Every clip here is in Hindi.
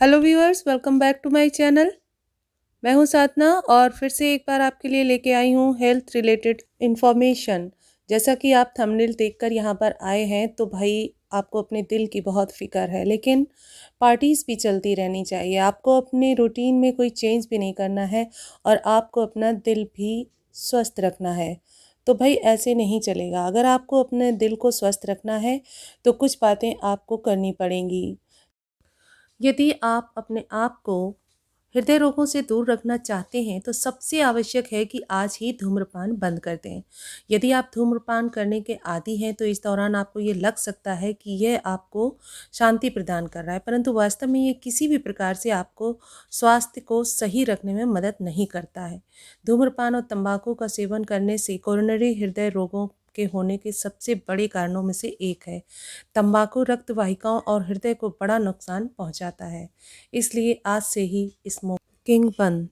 Hello viewers, welcome back to my channel. मैं हूं साधना और फिर से एक बार आपके लिए लेके आई हूं हेल्थ रिलेटेड इंफॉर्मेशन। जैसा कि आप थंबनेल देखकर यहां पर आए हैं तो भाई आपको अपने दिल की बहुत फिक्र है, लेकिन पार्टीज भी चलती रहनी चाहिए। आपको अपने रूटीन में कोई चेंज भी नहीं करना है और आपको अपना दिल भी स्वस्थ रखना है। तो भाई ऐसे नहीं चलेगा। अगर आपको अपने दिल को स्वस्थ रखना है तो कुछ बातें आपको करनी पड़ेंगी। यदि आप अपने आप को हृदय रोगों से दूर रखना चाहते हैं तो सबसे आवश्यक है कि आज ही धूम्रपान बंद कर दें। यदि आप धूम्रपान करने के आदी हैं तो इस दौरान आपको ये लग सकता है कि यह आपको शांति प्रदान कर रहा है, परंतु वास्तव में ये किसी भी प्रकार से आपको स्वास्थ्य को सही रखने में मदद नहीं करता है। धूम्रपान और तंबाकू का सेवन करने से कोरोनरी हृदय रोगों के होने के सबसे बड़े कारणों में से एक है। तंबाकू रक्त वाहिकाओं और हृदय को बड़ा नुकसान पहुंचाता है, इसलिए आज से ही स्मोकिंग बंद।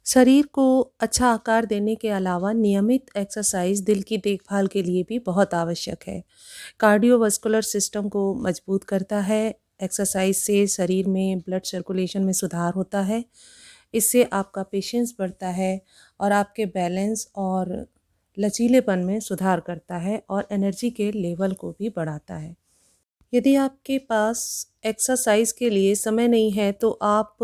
शरीर को अच्छा आकार देने के अलावा नियमित एक्सरसाइज दिल की देखभाल के लिए भी बहुत आवश्यक है। कार्डियोवास्कुलर सिस्टम को मजबूत करता है। एक्सरसाइज से शरीर में ब्लड सर्कुलेशन में सुधार होता है। इससे आपका पेशेंस बढ़ता है और आपके बैलेंस और लचीलेपन में सुधार करता है और एनर्जी के लेवल को भी बढ़ाता है। यदि आपके पास एक्सरसाइज के लिए समय नहीं है तो आप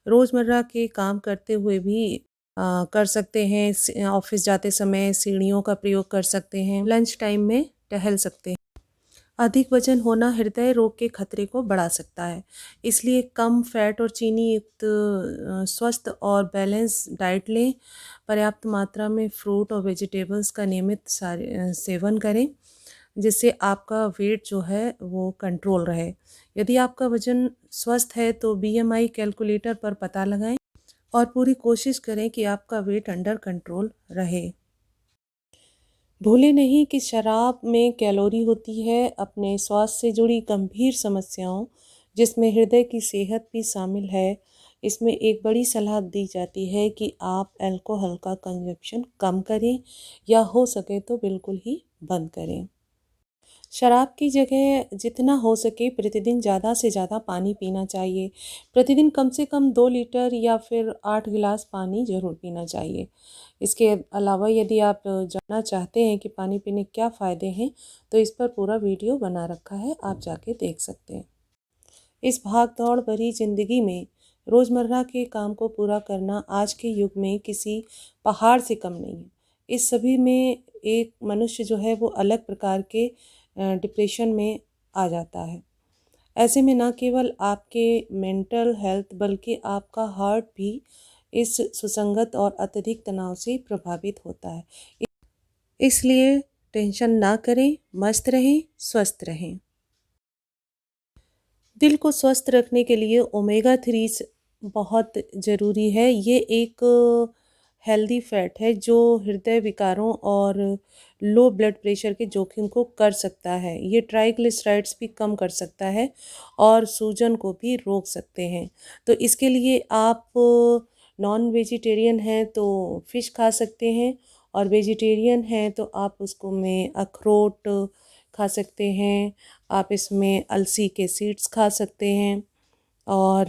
रोज़मर्रा के काम करते हुए भी कर सकते हैं। ऑफिस जाते समय सीढ़ियों का प्रयोग कर सकते हैं। लंच टाइम में टहल सकते हैं। अधिक वजन होना हृदय रोग के खतरे को बढ़ा सकता है, इसलिए कम फैट और चीनी युक्त स्वस्थ और बैलेंस डाइट लें। पर्याप्त मात्रा में फ्रूट और वेजिटेबल्स का नियमित सेवन करें, जिससे आपका वेट जो है वो कंट्रोल रहे। यदि आपका वजन स्वस्थ है तो बीएमआई कैलकुलेटर पर पता लगाएं और पूरी कोशिश करें कि आपका वेट अंडर कंट्रोल रहे। भूलें नहीं कि शराब में कैलोरी होती है। अपने स्वास्थ्य से जुड़ी गंभीर समस्याओं, जिसमें हृदय की सेहत भी शामिल है, इसमें एक बड़ी सलाह दी जाती है कि आप अल्कोहल का कंजप्शन कम करें या हो सके तो बिल्कुल ही बंद करें। शराब की जगह जितना हो सके प्रतिदिन ज़्यादा से ज़्यादा पानी पीना चाहिए। प्रतिदिन कम से कम 2 लीटर या फिर 8 गिलास पानी ज़रूर पीना चाहिए। इसके अलावा यदि आप जानना चाहते हैं कि पानी पीने क्या फ़ायदे हैं तो इस पर पूरा वीडियो बना रखा है, आप जाके देख सकते हैं। इस भाग दौड़ भरी ज़िंदगी में रोज़मर्रा के काम को पूरा करना आज के युग में किसी पहाड़ से कम नहीं है। इस सभी में एक मनुष्य जो है वो अलग प्रकार के डिप्रेशन में आ जाता है। ऐसे में ना केवल आपके मेंटल हेल्थ बल्कि आपका हार्ट भी इस सुसंगत और अत्यधिक तनाव से प्रभावित होता है। इसलिए टेंशन ना करें, मस्त रहें, स्वस्थ रहें। दिल को स्वस्थ रखने के लिए ओमेगा 3 बहुत ज़रूरी है। ये एक हेल्दी फैट है जो हृदय विकारों और लो ब्लड प्रेशर के जोखिम को कर सकता है। ये ट्राइग्लिसराइड्स भी कम कर सकता है और सूजन को भी रोक सकते हैं। तो इसके लिए आप नॉन वेजिटेरियन हैं तो फ़िश खा सकते हैं, और वेजिटेरियन हैं तो आप उसको में अखरोट खा सकते हैं। आप इसमें अलसी के सीड्स खा सकते हैं और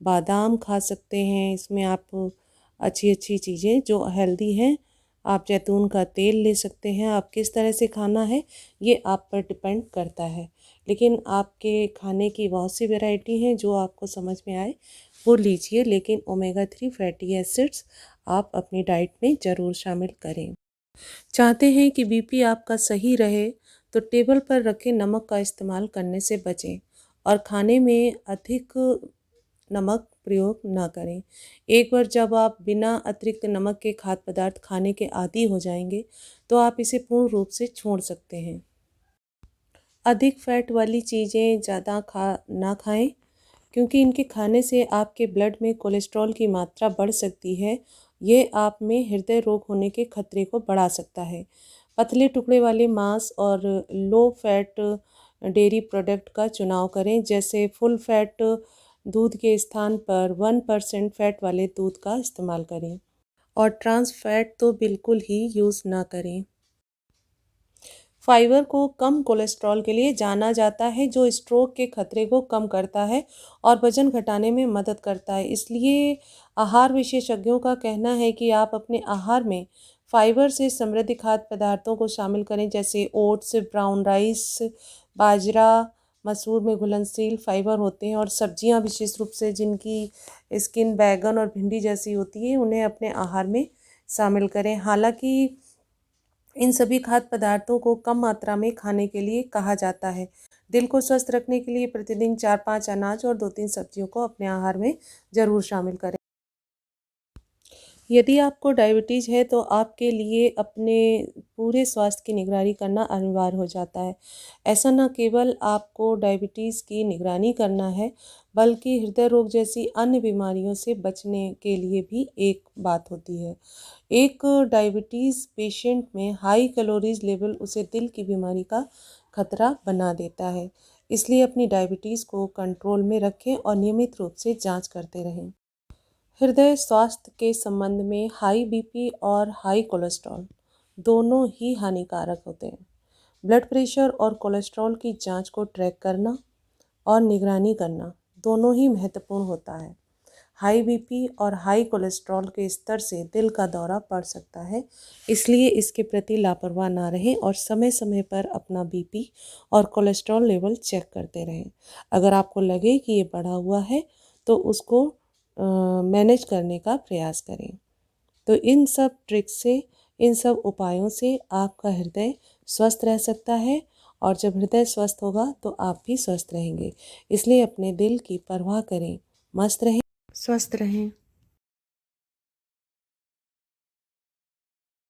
बादाम खा सकते हैं। इसमें आप अच्छी अच्छी चीज़ें जो हेल्दी हैं, आप जैतून का तेल ले सकते हैं। आप किस तरह से खाना है ये आप पर डिपेंड करता है, लेकिन आपके खाने की बहुत सी वैरायटी हैं, जो आपको समझ में आए वो लीजिए। लेकिन ओमेगा 3 फैटी एसिड्स आप अपनी डाइट में ज़रूर शामिल करें। चाहते हैं कि बीपी आपका सही रहे तो टेबल पर रखे नमक का इस्तेमाल करने से बचें और खाने में अधिक नमक प्रयोग ना करें। एक बार जब आप बिना अतिरिक्त नमक के खाद्य पदार्थ खाने के आदी हो जाएंगे तो आप इसे पूर्ण रूप से छोड़ सकते हैं। अधिक फैट वाली चीज़ें ज़्यादा ना खाएं, क्योंकि इनके खाने से आपके ब्लड में कोलेस्ट्रॉल की मात्रा बढ़ सकती है। ये आप में हृदय रोग होने के खतरे को बढ़ा सकता है। पतले टुकड़े वाले मांस और लो फैट डेयरी प्रोडक्ट का चुनाव करें, जैसे फुल फैट दूध के स्थान पर 1% फैट वाले दूध का इस्तेमाल करें और ट्रांस फैट तो बिल्कुल ही यूज़ ना करें। फाइबर को कम कोलेस्ट्रॉल के लिए जाना जाता है, जो स्ट्रोक के खतरे को कम करता है और वजन घटाने में मदद करता है। इसलिए आहार विशेषज्ञों का कहना है कि आप अपने आहार में फाइबर से समृद्ध खाद्य पदार्थों को शामिल करें, जैसे ओट्स, ब्राउन राइस, बाजरा, मसूर में घुलनशील फाइबर होते हैं, और सब्जियां विशेष रूप से जिनकी स्किन बैगन और भिंडी जैसी होती है, उन्हें अपने आहार में शामिल करें। हालांकि इन सभी खाद्य पदार्थों को कम मात्रा में खाने के लिए कहा जाता है। दिल को स्वस्थ रखने के लिए प्रतिदिन 4-5 अनाज और 2-3 सब्जियों को अपने आहार में ज़रूर शामिल करें। यदि आपको डायबिटीज़ है तो आपके लिए अपने पूरे स्वास्थ्य की निगरानी करना अनिवार्य हो जाता है। ऐसा न केवल आपको डायबिटीज़ की निगरानी करना है, बल्कि हृदय रोग जैसी अन्य बीमारियों से बचने के लिए भी एक बात होती है। एक डायबिटीज़ पेशेंट में हाई कैलोरीज लेवल उसे दिल की बीमारी का खतरा बना देता है। इसलिए अपनी डायबिटीज़ को कंट्रोल में रखें और नियमित रूप से जांच करते रहें। हृदय स्वास्थ्य के संबंध में हाई बीपी और हाई कोलेस्ट्रॉल दोनों ही हानिकारक होते हैं। ब्लड प्रेशर और कोलेस्ट्रॉल की जांच को ट्रैक करना और निगरानी करना दोनों ही महत्वपूर्ण होता है। हाई बीपी और हाई कोलेस्ट्रॉल के स्तर से दिल का दौरा पड़ सकता है, इसलिए इसके प्रति लापरवाह ना रहें और समय समय पर अपना बीपी और कोलेस्ट्रॉल लेवल चेक करते रहें। अगर आपको लगे कि ये बढ़ा हुआ है तो उसको मैनेज करने का प्रयास करें। तो इन सब ट्रिक्स से, इन सब उपायों से आपका हृदय स्वस्थ रह सकता है, और जब हृदय स्वस्थ होगा तो आप भी स्वस्थ रहेंगे। इसलिए अपने दिल की परवाह करें, मस्त रहें, स्वस्थ रहें।